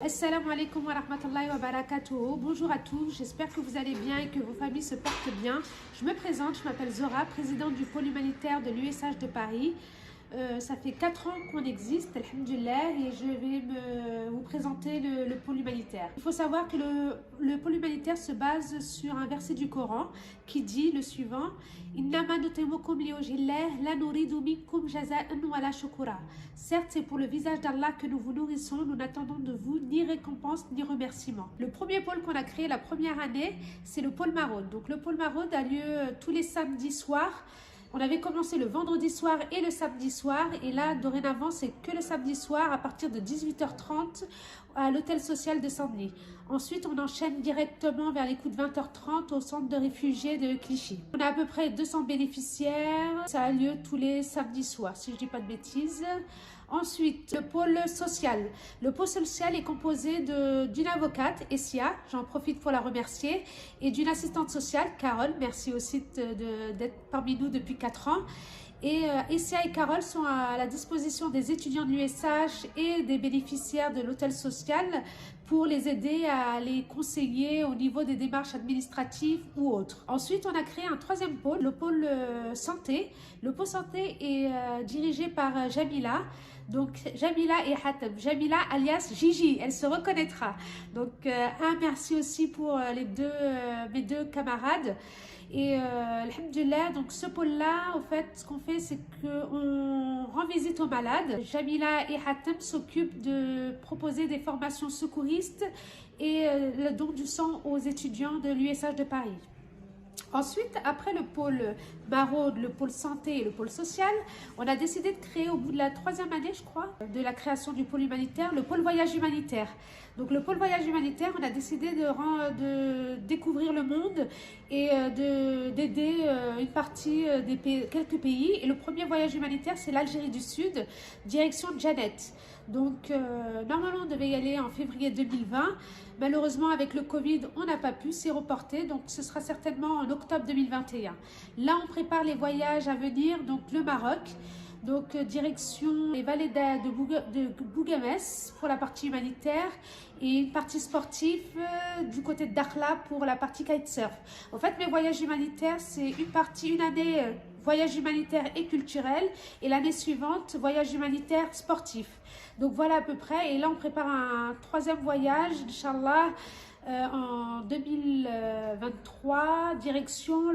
Assalamu alaikum wa rahmatullahi wa barakatuh. Bonjour à tous, j'espère que vous allez bien et que vos familles se portent bien. Je me présente, je m'appelle Zora, présidente du pôle humanitaire de l'USH de Paris. Ça fait 4 ans qu'on existe, alhamdulillah, et je vais vous présenter le pôle humanitaire. Il faut savoir que le pôle humanitaire se base sur un verset du Coran qui dit le suivant: certes, c'est pour le visage d'Allah que nous vous nourrissons, nous n'attendons de vous ni récompense ni remerciement. Le premier pôle qu'on a créé la première année, c'est le pôle Maraude. Donc le pôle Maraude a lieu tous les samedis soirs. On avait commencé le vendredi soir et le samedi soir, et là dorénavant c'est que le samedi soir à partir de 18h30 à l'hôtel social de Saint-Denis. Ensuite on enchaîne directement vers les coups de 20h30 au centre de réfugiés de Clichy. On a à peu près 200 bénéficiaires, ça a lieu tous les samedis soirs si je ne dis pas de bêtises. Ensuite, le pôle social. Le pôle social est composé d'une avocate, Essia, j'en profite pour la remercier, et d'une assistante sociale, Carole, merci aussi d'être parmi nous depuis 4 ans. Et Essia et Carole sont à la disposition des étudiants de l'USH et des bénéficiaires de l'hôtel social pour les aider à les conseiller au niveau des démarches administratives ou autres. Ensuite, on a créé un troisième pôle, le pôle santé. Le pôle santé est dirigé par Jamila. Donc Jamila et Hatem, Jamila alias Gigi, elle se reconnaîtra. Donc un merci aussi pour mes deux camarades. Et alhamdulillah, donc ce pôle-là, au fait, ce qu'on fait, c'est qu'on rend visite aux malades. Jamila et Hatem s'occupent de proposer des formations secouristes et le don du sang aux étudiants de l'USH de Paris. Ensuite, après le pôle Maraude, le pôle santé et le pôle social, on a décidé de créer au bout de la 3e année, je crois, de la création du pôle humanitaire, le pôle voyage humanitaire. Donc le pôle voyage humanitaire, on a décidé de découvrir le monde et d'aider une partie quelques pays. Et le premier voyage humanitaire, c'est l'Algérie du Sud, direction Janet. Donc normalement, on devait y aller en février 2020. Malheureusement, avec le Covid, on n'a pas pu, c'est reporté. Donc ce sera certainement en octobre 2021. Là, on prépare les voyages à venir, donc le Maroc. Donc direction les vallées de Bougamès pour la partie humanitaire et une partie sportive du côté de Dakhla pour la partie kitesurf. En fait, mes voyages humanitaires, c'est une année voyage humanitaire et culturel et l'année suivante voyage humanitaire sportif. Donc voilà à peu près, et là on prépare un 3e voyage, Inch'Allah, en 2023, direction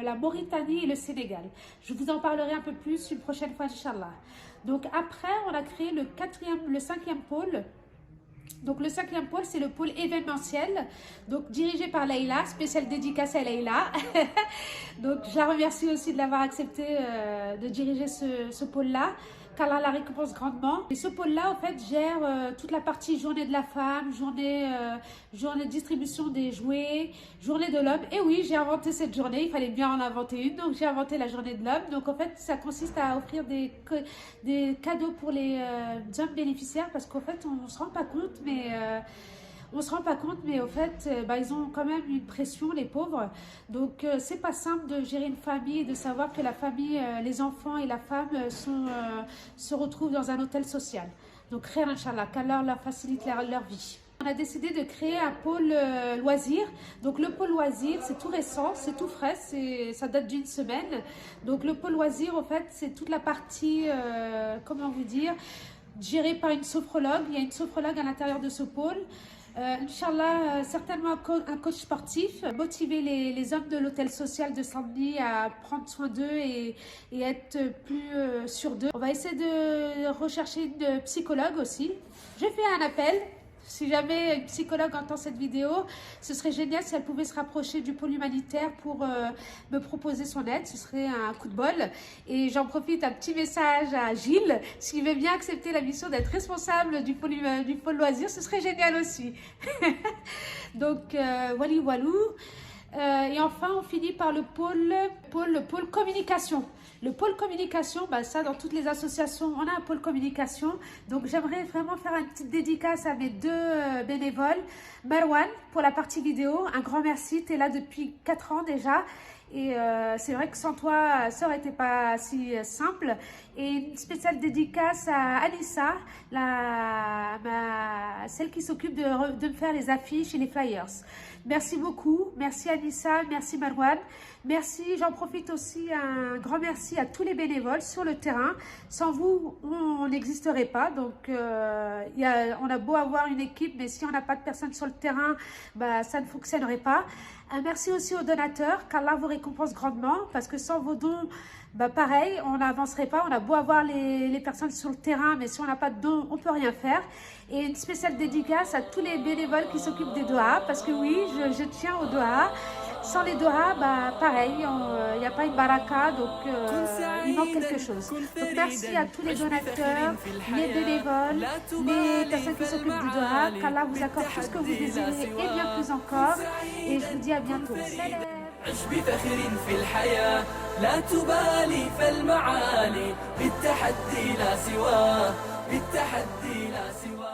la Mauritanie et le Sénégal. Je vous en parlerai un peu plus une prochaine fois, Inch'Allah. Donc après, on a créé le 5e pôle. Donc le 5e pôle, c'est le pôle événementiel, donc dirigé par Leïla, spéciale dédicace à Leïla. Donc je la remercie aussi de l'avoir accepté de diriger ce pôle-là, qu'Allah la récompense grandement. Et ce pôle-là, en fait, gère toute la partie journée de la femme, journée de distribution des jouets, journée de l'homme. Et oui, j'ai inventé cette journée, il fallait bien en inventer une, donc j'ai inventé la journée de l'homme. Donc en fait, ça consiste à offrir des cadeaux pour les hommes bénéficiaires, parce qu'en fait, on ne se rend pas compte, mais... on se rend pas compte, mais au fait, ils ont quand même une pression, les pauvres. Donc, c'est pas simple de gérer une famille et de savoir que la famille, les enfants et la femme se retrouvent dans un hôtel social. Donc, khair, Inch'Allah, qu'Allah leur facilite leur vie. On a décidé de créer un pôle loisir. Donc, le pôle loisir, c'est tout récent, c'est tout frais, ça date d'une semaine. Donc, le pôle loisir, en fait, c'est toute la partie, comment vous dire, gérée par une sophrologue. Il y a une sophrologue à l'intérieur de ce pôle. Inch'Allah, certainement un coach sportif, motiver les hommes de l'hôtel social de Saint-Denis à prendre soin d'eux et être plus sûrs d'eux. On va essayer de rechercher une psychologue aussi. Je fais un appel. Si jamais une psychologue entend cette vidéo, ce serait génial si elle pouvait se rapprocher du pôle humanitaire pour me proposer son aide. Ce serait un coup de bol. Et j'en profite, un petit message à Gilles. S'il veut bien accepter la mission d'être responsable du pôle loisir, ce serait génial aussi. Donc, wali walou. Et enfin, on finit par le pôle communication. Le pôle communication, ça dans toutes les associations, on a un pôle communication. Donc j'aimerais vraiment faire une petite dédicace à mes 2 bénévoles. Marwan pour la partie vidéo, un grand merci, tu es là depuis 4 ans déjà. Et c'est vrai que sans toi, ça aurait été pas si simple. Et une spéciale dédicace à Anissa, celle qui s'occupe de me faire les affiches et les flyers. Merci beaucoup, merci Anissa, merci Marwan, merci, j'en profite aussi, un grand merci à tous les bénévoles sur le terrain. Sans vous, on n'existerait pas, donc on a beau avoir une équipe, mais si on n'a pas de personnes sur le terrain, bah, ça ne fonctionnerait pas. Un merci aussi aux donateurs, qu'Allah vous récompense grandement, parce que sans vos dons, bah pareil, on n'avancerait pas. On a beau avoir les personnes sur le terrain, mais si on n'a pas de dons, on ne peut rien faire. Et une spéciale dédicace à tous les bénévoles qui s'occupent des doigts, parce que oui, je tiens aux doigts. Sans les doigts, bah pareil, il n'y a pas une baraka, donc il manque quelque chose. Donc merci à tous les donateurs, les bénévoles, les personnes qui s'occupent du doigt, qu'Allah vous accorde tout ce que vous désirez et bien plus encore. Et je vous dis à bientôt. Salam. عش بفخر في الحياة لا تبالي فالمعالي بالتحدي لا سواه بالتحدي لا سواه